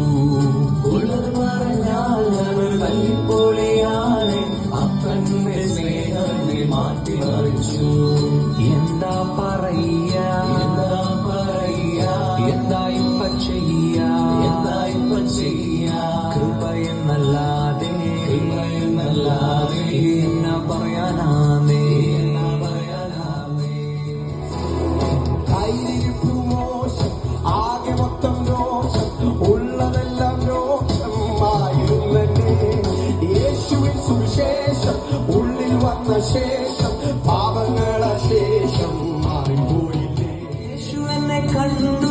മരിച്ചു. ഉള്ളത് പറഞ്ഞാൽ ഞാനൊരു കല്ലിപ്പോലെയാണ്. അപ്പന്റെ സ്നേഹം മാറ്റി മറിച്ചു. എന്താ പറയാ, എന്താ ഇപ്പ ചെയ്യാ, കൃപയെന്നല്ലാതെ എന്നാ പറയാനാന്നേ. കയ്യിരിപ്പു മോശം, ആകെ മൊത്തം ദോഷം, ഉള്ളതെല്ലാം ദോഷമായിരുന്നെ. യേശുവിൻ സുവിശേഷം ഉള്ളിൽ വന്ന ശേഷം പാപങ്ങളശേഷം മാറിപ്പോയില്ലേ. യേശു എന്നെ കണ്ടു